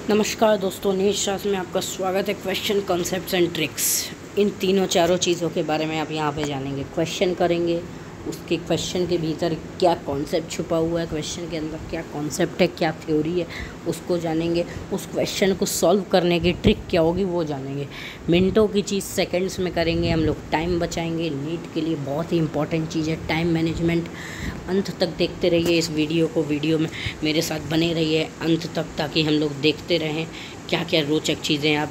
नमस्कार दोस्तों, NEET class में आपका स्वागत है। क्वेश्चन, कॉन्सेप्ट्स एंड ट्रिक्स, इन तीनों चारों चीज़ों के बारे में आप यहाँ पे जानेंगे। क्वेश्चन करेंगे, उसके क्वेश्चन के भीतर क्या कॉन्सेप्ट छुपा हुआ है, क्वेश्चन के अंदर क्या कॉन्सेप्ट है, क्या थ्योरी है, उसको जानेंगे। उस क्वेश्चन को सॉल्व करने की ट्रिक क्या होगी वो जानेंगे। मिनटों की चीज़ सेकंड्स में करेंगे हम लोग, टाइम बचाएंगे। नीट के लिए बहुत ही इंपॉर्टेंट चीज़ है टाइम मैनेजमेंट। अंत तक देखते रहिए इस वीडियो में मेरे साथ बने रहिए अंत तक, ताकि हम लोग देखते रहें क्या क्या रोचक चीज़ें आप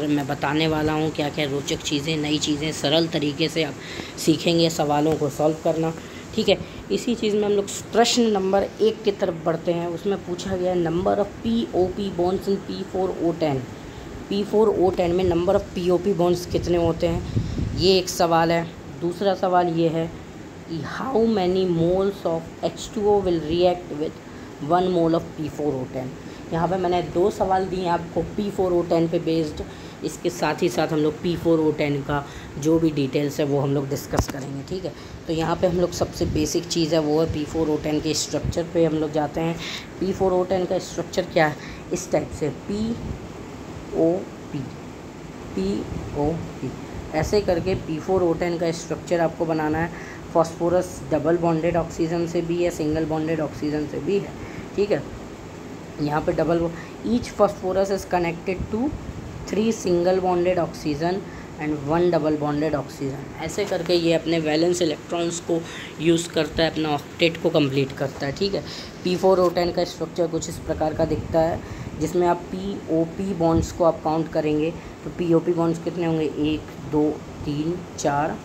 मैं बताने वाला हूँ। क्या क्या रोचक चीज़ें, नई चीज़ें सरल तरीके से आप सीखेंगे सवालों को सॉल्व करना। ठीक है, इसी चीज़ में हम लोग प्रश्न नंबर 1 की तरफ बढ़ते हैं। उसमें पूछा गया है number of POP bonds in P4O10। P4O10 में नंबर ऑफ़ POP बॉन्ड्स कितने होते हैं, ये एक सवाल है। दूसरा सवाल ये है कि how many moles of H2O will react with 1 mole of P4O10। यहाँ पे मैंने 2 सवाल दिए आपको P4O10 पे बेस्ड। इसके साथ ही साथ हम लोग P4O10 का जो भी डिटेल्स है वो हम लोग डिस्कस करेंगे। ठीक है, तो यहाँ पे हम लोग सबसे बेसिक चीज़ है वो है P4O10 के स्ट्रक्चर पे हम लोग जाते हैं। P4O10 का स्ट्रक्चर क्या है, इस टाइप से POP ऐसे करके P4O10 का स्ट्रक्चर आपको बनाना है। फॉस्फोरस डबल बॉन्डेड ऑक्सीजन से भी है, सिंगल बॉन्डेड ऑक्सीजन से भी है। ठीक है, यहाँ पे each phosphorus is connected to 3 single bonded oxygen and 1 double bonded oxygen. ऐसे करके ये अपने वैलेंस इलेक्ट्रॉन्स को यूज़ करता है, अपना ऑक्टेट को कंप्लीट करता है। ठीक है, P4O10 का स्ट्रक्चर कुछ इस प्रकार का दिखता है, जिसमें आप POP बॉन्ड्स को आप काउंट करेंगे तो POP बॉन्ड्स कितने होंगे, 1 2 3 4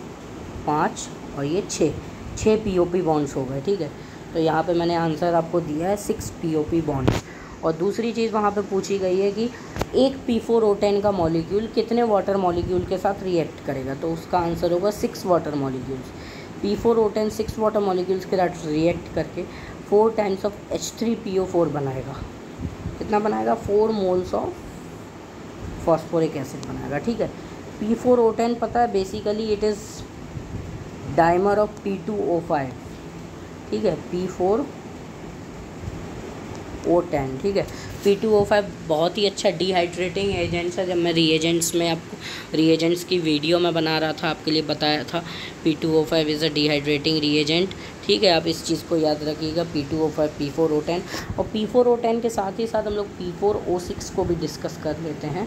5 और ये 6 POP बॉन्ड्स हो गए। ठीक है, तो यहाँ पे मैंने आंसर आपको दिया है 6 POP बॉन्ड्स। और दूसरी चीज़ वहाँ पे पूछी गई है कि एक P4O10 का मॉलिक्यूल कितने वाटर मॉलिक्यूल के साथ रिएक्ट करेगा, तो उसका आंसर होगा 6 water molecules. P4O10 6 water molecules के साथ रिएक्ट करके 4 टाइम्स ऑफ H3PO4 बनाएगा। कितना बनाएगा, 4 मोल्स ऑफ फॉस्फोरिक एसिड बनाएगा। ठीक है, P4O10 पता है basically it is dimer of P2O5। ठीक है, P4O10। ठीक है, P2O5 बहुत ही अच्छा डिहाइड्रेटिंग एजेंट्स है। जब मैं रिएजेंट्स की वीडियो में बना रहा था आपके लिए बताया था P2O5 is a dehydrating reagent. ठीक है, आप इस चीज़ को याद रखिएगा, P2O5 P4O10। और P4O10 के साथ ही साथ हम लोग P4O6 को भी डिस्कस कर लेते हैं।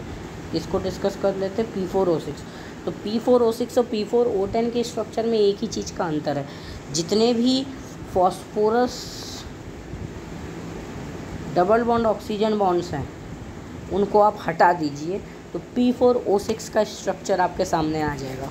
इसको डिस्कस कर लेते हैं P4O6। तो P4O6 और P4O10 के स्ट्रक्चर में एक ही चीज़ का अंतर है, जितने भी phosphorus double bond oxygen bonds हैं उनको आप हटा दीजिए तो P4O6 का स्ट्रक्चर आपके सामने आ जाएगा।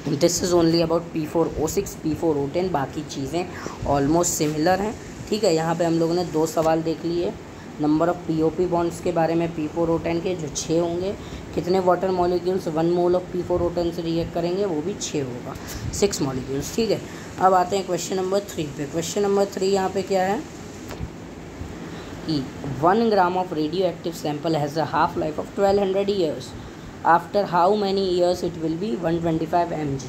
This is only about P4O6 P4O10, बाकी चीज़ें ऑलमोस्ट सिमिलर हैं। ठीक है, यहाँ पे हम लोगों ने 2 सवाल देख लिए। नंबर ऑफ़ POP बॉन्ड्स के बारे में P4O10 के जो 6 होंगे, कितने water molecules 1 mole of P4O10 से रिएक्ट करेंगे, वो भी 6 होगा, 6 मॉलिक्यूल्स। ठीक है, अब आते हैं क्वेश्चन नंबर 3 पे। क्वेश्चन नंबर 3 यहाँ पे क्या है कि 1 gram of radio active sample has a half life of 1200 years. After how many years it will be 125 mg।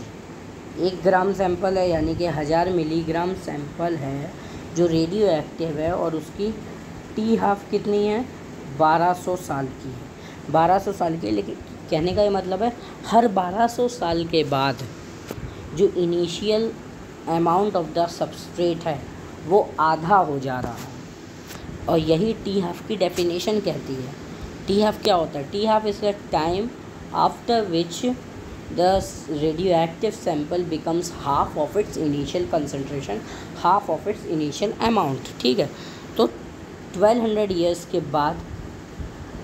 1 gram sample है, यानी कि 1000 मिलीग्राम सैंपल है जो रेडियो एक्टिव है, और उसकी टी हाफ कितनी है, 1200 साल की है। 1200 साल की, लेकिन कहने का ये मतलब है हर 1200 साल के बाद जो initial amount of the substrate है वो आधा हो जा रहा है, और यही टी हाफ की डेफिनेशन कहती है। टी हाफ क्या होता है, T half is the time after which the radio active sample becomes half of its initial concentration, half of its initial amount. ठीक है, तो 1200 ईयर्स के बाद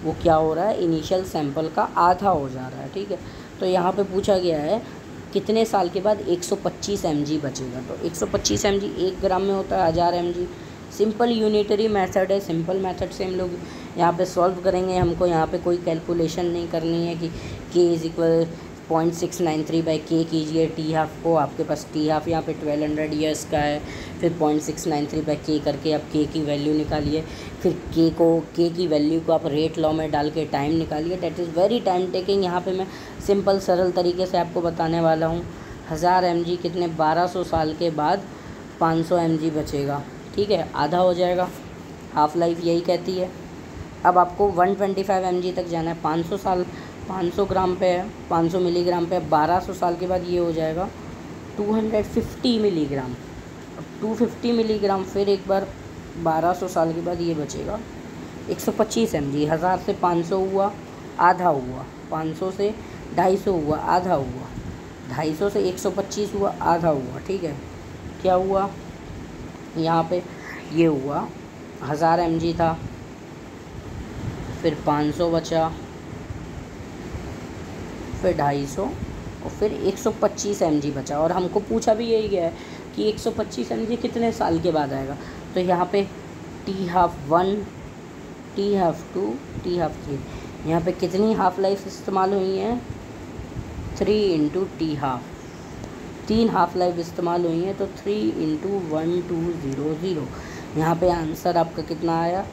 वो क्या हो रहा है, इनिशियल सैंपल का आधा हो जा रहा है। ठीक है, तो यहाँ पे पूछा गया है कितने साल के बाद 125 mg बचेगा। तो 125 mg 1 ग्राम में होता है 1000 mg। सिंपल यूनिटरी मेथड है, सिंपल मेथड से हम लोग यहाँ पे सॉल्व करेंगे। हमको यहाँ पे कोई कैलकुलेशन नहीं करनी है कि K इज़ इक्वल 0.693/K कीजिए टी हाफ को। आपके पास टी हाफ यहाँ पे 1200 ईयर्स का है, फिर 0.693/K करके आप K की वैल्यू निकालिए, फिर K की वैल्यू को आप रेट लॉ में डाल के टाइम निकालिए। That is very time taking. यहाँ पे मैं सिंपल सरल तरीके से आपको बताने वाला हूँ। 1000 mg कितने, 1200 साल के बाद 500 mg बचेगा। ठीक है, आधा हो जाएगा, हाफ लाइफ यही कहती है। अब आपको 125 mg तक जाना है। 500 साल 500 ग्राम पे है, 500 मिलीग्राम पे है। 1200 साल के बाद ये हो जाएगा 250 मिलीग्राम। अब 250 मिलीग्राम फिर एक बार 1200 साल के बाद ये बचेगा 125 mg। 1000 से 500 हुआ, आधा हुआ। 500 से 250 हुआ, आधा हुआ। 250 से 125 हुआ, आधा हुआ। ठीक है, क्या हुआ यहाँ पे, ये हुआ 1000 mg था, फिर 500 बचा, फिर 250 और फिर 125 mg बचा। और हमको पूछा भी यही गया है कि 125 mg कितने साल के बाद आएगा। तो यहाँ पे T12 T12 T13, यहाँ पे कितनी हाफ लाइफ इस्तेमाल हुई हैं, 3 × T12, 3 हाफ लाइफ इस्तेमाल हुई हैं। तो 3 × 1200, यहाँ पे आंसर आपका कितना आया,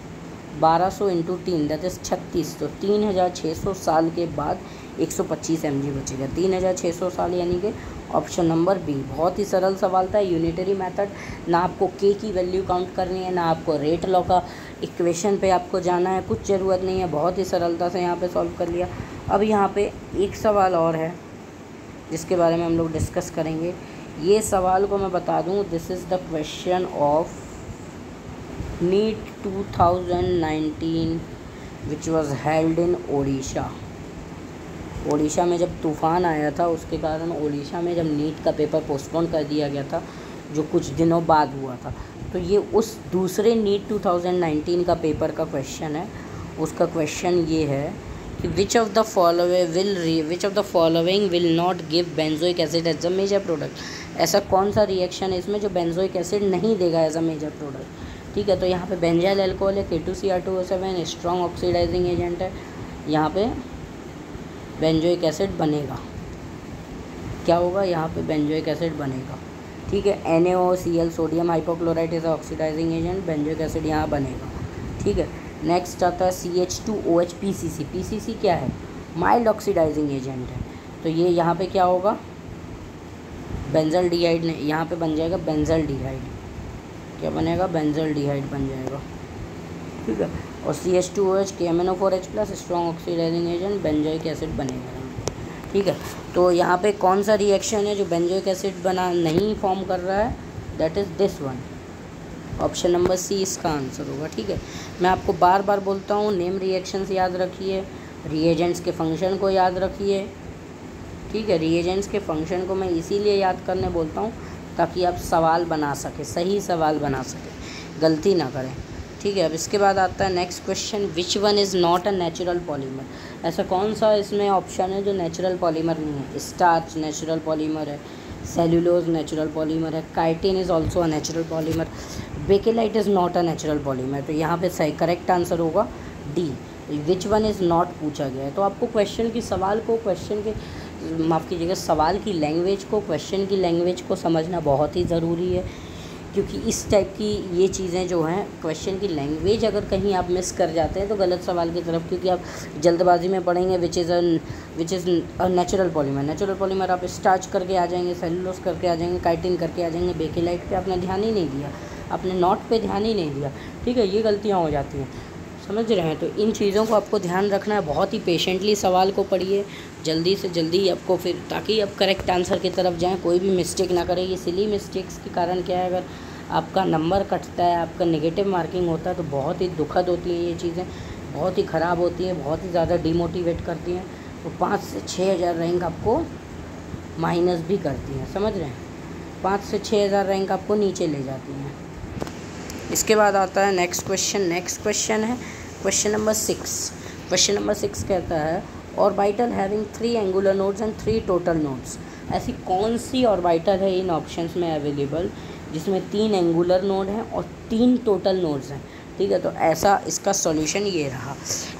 1200 × 3 दैट इज़ 36। तो 3600 साल के बाद 125 mg बचेगा। 3600 साल यानी कि ऑप्शन नंबर बी। बहुत ही सरल सवाल था, यूनिटरी मेथड। ना आपको के की वैल्यू काउंट करनी है, ना आपको रेट लॉ का इक्वेशन पे आपको जाना है, कुछ ज़रूरत नहीं है। बहुत ही सरलता से यहाँ पे सॉल्व कर लिया। अब यहाँ पे एक सवाल और है जिसके बारे में हम लोग डिस्कस करेंगे। ये सवाल को मैं बता दूँ, this is the question of NEET 2019 which was held in Odisha. Odisha में जब तूफ़ान आया था उसके कारण ओडिशा में जब नीट का पेपर पोस्टपोन कर दिया गया था, जो कुछ दिनों बाद हुआ था। तो ये उस दूसरे नीट 2019 का पेपर का क्वेश्चन है। उसका क्वेश्चन ये है कि which of the following will not give benzoic acid as a major product. ऐसा कौन सा रिएक्शन है इसमें जो बेंजोइक एसिड नहीं देगा एज अ मेजर प्रोडक्ट। ठीक है, तो यहाँ पे बेंजाइल अल्कोहल है, K2Cr2O7 स्ट्रॉन्ग ऑक्सीडाइजिंग एजेंट है। यहाँ पे बेंजोइक एसिड बनेगा, क्या होगा यहाँ पे, बेंजोइक एसिड बनेगा। ठीक है, NaOCl sodium hypochlorite is oxidising agent, benzoic acid यहाँ बनेगा। ठीक है, नेक्स्ट आता है CH2OH PCC। PCC क्या है, माइल्ड ऑक्सीडाइजिंग एजेंट है। तो ये यहाँ पे क्या होगा, बेंजल्डिहाइड ने यहाँ पे बन जाएगा बेंजल्डिहाइड। क्या बनेगा, बेंजल्डिहाइड बन जाएगा। ठीक है, और CH2OH KMnO4H+ strong oxidizing agent, benzoic acid बनेगा। ठीक है, तो यहाँ पे कौन सा रिएक्शन है जो बेंजोइक एसिड बना नहीं फॉर्म कर रहा है, that is this one. Option number C इसका आंसर होगा। ठीक है, मैं आपको बार बार बोलता हूँ, नेम रिएक्शंस याद रखिए, रिएजेंट्स के फंक्शन को याद रखिए। ठीक है, रिएजेंट्स के फंक्शन को मैं इसीलिए याद करने बोलता हूँ ताकि आप सवाल बना सकें, सही सवाल बना सकें, गलती ना करें। ठीक है, अब इसके बाद आता है next question, which one is not a natural polymer. ऐसा कौन सा इसमें ऑप्शन है जो नेचुरल पॉलीमर नहीं है। स्टार्च नेचुरल पॉलीमर है, सेल्यूलोज नेचुरल पॉलीमर है, chitin is also a natural polymer, bakelite is not a natural polymer. तो यहाँ पे सही करेक्ट आंसर होगा D, which one is not पूछा गया है। तो आपको क्वेश्चन की सवाल को, क्वेश्चन के माफ़ कीजिएगा, सवाल की लैंग्वेज को, क्वेश्चन की लैंग्वेज को समझना बहुत ही ज़रूरी है, क्योंकि इस टाइप की ये चीज़ें जो हैं, क्वेश्चन की लैंग्वेज अगर कहीं आप मिस कर जाते हैं तो गलत सवाल की तरफ, क्योंकि आप जल्दबाजी में पढ़ेंगे which is a natural polymer. Natural polymer आप स्टार्च करके आ जाएंगे, सेलुलोज करके आ जाएंगे, काइटिन करके आ जाएंगे, बेकेलाइट पे आपने ध्यान ही नहीं दिया, आपने नॉट पे ध्यान ही नहीं दिया। ठीक है, ये गलतियाँ हो जाती हैं, समझ रहे हैं। तो इन चीज़ों को आपको ध्यान रखना है, बहुत ही पेशेंटली सवाल को पढ़िए, जल्दी से जल्दी आपको, फिर ताकि आप करेक्ट आंसर की तरफ जाएं, कोई भी मिस्टेक ना करें। ये सिली मिस्टेक्स के कारण क्या है, अगर आपका नंबर कटता है, आपका नेगेटिव मार्किंग होता है, तो बहुत ही दुखद होती हैं ये चीज़ें, बहुत ही ख़राब होती हैं, बहुत ही ज़्यादा डिमोटिवेट करती हैं। तो 5 से 6,000 रैंक आपको माइनस भी करती हैं, समझ रहे हैं। 5 से 6,000 रैंक आपको नीचे ले जाती हैं। इसके बाद आता है नेक्स्ट क्वेश्चन। नेक्स्ट क्वेश्चन है क्वेश्चन नंबर 6। क्वेश्चन नंबर 6 कहता है, orbital having 3 angular nodes and 3 total nodes. ऐसी कौन सी ऑर्बिटल है इन ऑप्शंस में अवेलेबल जिसमें 3 एंगुलर नोड हैं और 3 टोटल नोड्स हैं। ठीक है, तो ऐसा इसका सॉल्यूशन ये रहा।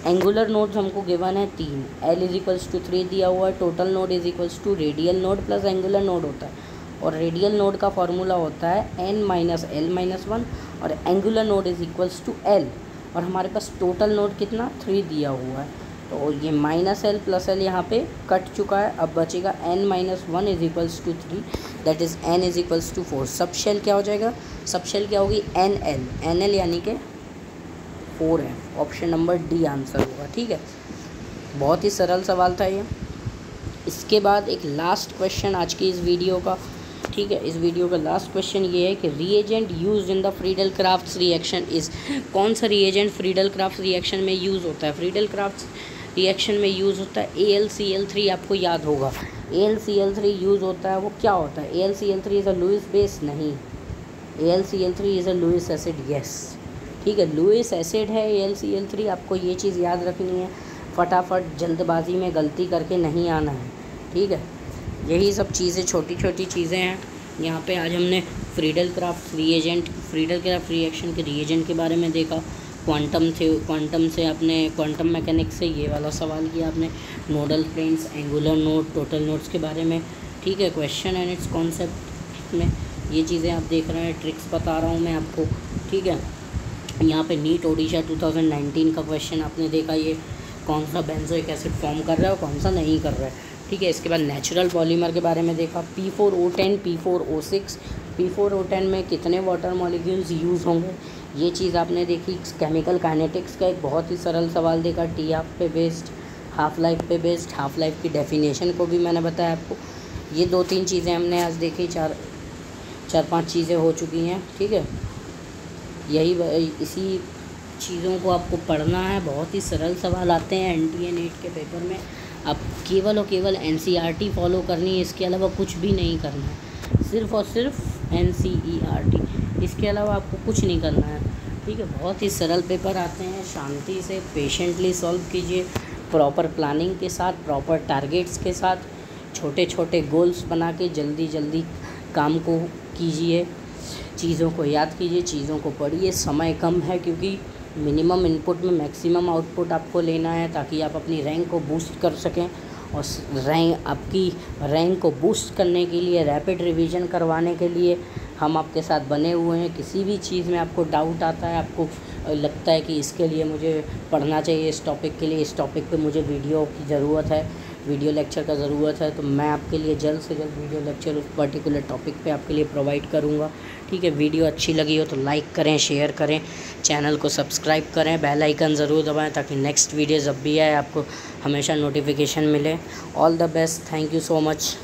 एंगुलर नोड्स हमको गिवन है 3, L = 3 दिया हुआ है, total node = radial node plus angular node होता है, और रेडियल नोड का फॉर्मूला होता है n-l-1 और एंगुलर नोड = L, और हमारे पास टोटल नोड कितना 3 दिया हुआ है। तो ये -l + l यहाँ पे कट चुका है, अब बचेगा n-1 = 3, दैट इज़ n = 4। सब शेल क्या हो जाएगा, सब शेल क्या होगी, NL यानी कि 4F, option number D answer होगा। ठीक है, बहुत ही सरल सवाल था ये। इसके बाद एक लास्ट क्वेश्चन आज की इस वीडियो का, ठीक है, इस वीडियो का लास्ट क्वेश्चन ये है कि reagent used in the Friedel crafts reaction is, कौन सा रिएजेंट फ्रीडल क्राफ्ट रिएक्शन में यूज़ होता है? फ्रीडल क्राफ्ट्स रिएक्शन में यूज़ होता है AlCl3, आपको याद होगा AlCl3 यूज़ होता है। वो क्या होता है? AlCl3 is a Lewis base? नहीं, AlCl3 is a Lewis acid. Yes, ठीक है, लुईस एसिड है AlCl3। आपको ये चीज़ याद रखनी है, फटाफट जल्दबाजी में गलती करके नहीं आना है। ठीक है, यही सब चीज़ें, छोटी छोटी चीज़ें हैं। यहाँ पे आज हमने फ्रीडल क्राफ्ट रिएक्शन के रिएजेंट के बारे में देखा। क्वांटम से आपने क्वांटम मैकेनिक्स से ये वाला सवाल किया आपने, nodal planes, angular node, total nodes के बारे में। ठीक है, क्वेश्चन एंड इट्स कॉन्सेप्ट में ये चीज़ें आप देख रहे हैं, ट्रिक्स बता रहा हूँ मैं आपको। ठीक है, यहाँ पे नीट ओडिशा 2019 का क्वेश्चन आपने देखा, ये कौन सा बेंजोइक एसिड फॉर्म कर रहा है और कौन सा नहीं कर रहा है। ठीक है, इसके बाद नेचुरल पॉलीमर के बारे में देखा, P4O10, P4O6, P4O10 में कितने वाटर मॉलिक्यूल्स यूज़ होंगे, ये चीज़ आपने देखी। केमिकल काइनेटिक्स का एक बहुत ही सरल सवाल देखा, टी हाफ पे बेस्ड, हाफ लाइफ पे बेस्ड, हाफ लाइफ की डेफिनेशन को भी मैंने बताया आपको। ये 2-3 चीज़ें हमने आज देखी, 4-5 चीज़ें हो चुकी हैं। ठीक है, इसी चीज़ों को आपको पढ़ना है, बहुत ही सरल सवाल आते हैं NTA नीट के पेपर में। आप केवल और केवल NCERT फॉलो करनी है, इसके अलावा कुछ भी नहीं करना है, सिर्फ़ और सिर्फ NCERT, इसके अलावा आपको कुछ नहीं करना है। ठीक है, बहुत ही सरल पेपर आते हैं, शांति से पेशेंटली सॉल्व कीजिए, प्रॉपर प्लानिंग के साथ, प्रॉपर टारगेट्स के साथ, छोटे छोटे गोल्स बना के जल्दी जल्दी काम को कीजिए, चीज़ों को याद कीजिए, चीज़ों को पढ़िए। समय कम है क्योंकि मिनिमम इनपुट में मैक्सिमम आउटपुट आपको लेना है, ताकि आप अपनी रैंक को बूस्ट कर सकें। और आपकी रैंक को बूस्ट करने के लिए, रैपिड रिवीजन करवाने के लिए हम आपके साथ बने हुए हैं। किसी भी चीज़ में आपको डाउट आता है, आपको लगता है कि इसके लिए मुझे पढ़ना चाहिए, इस टॉपिक के लिए, इस टॉपिक पे मुझे वीडियो की ज़रूरत है, वीडियो लेक्चर का ज़रूरत है, तो मैं आपके लिए जल्द से जल्द वीडियो लेक्चर उस पर्टिकुलर टॉपिक पे आपके लिए प्रोवाइड करूँगा। ठीक है, वीडियो अच्छी लगी हो तो लाइक करें, शेयर करें, चैनल को सब्सक्राइब करें, बेल आइकन ज़रूर दबाएं ताकि नेक्स्ट वीडियो जब भी आए आपको हमेशा नोटिफिकेशन मिले। All the best, thank you so much.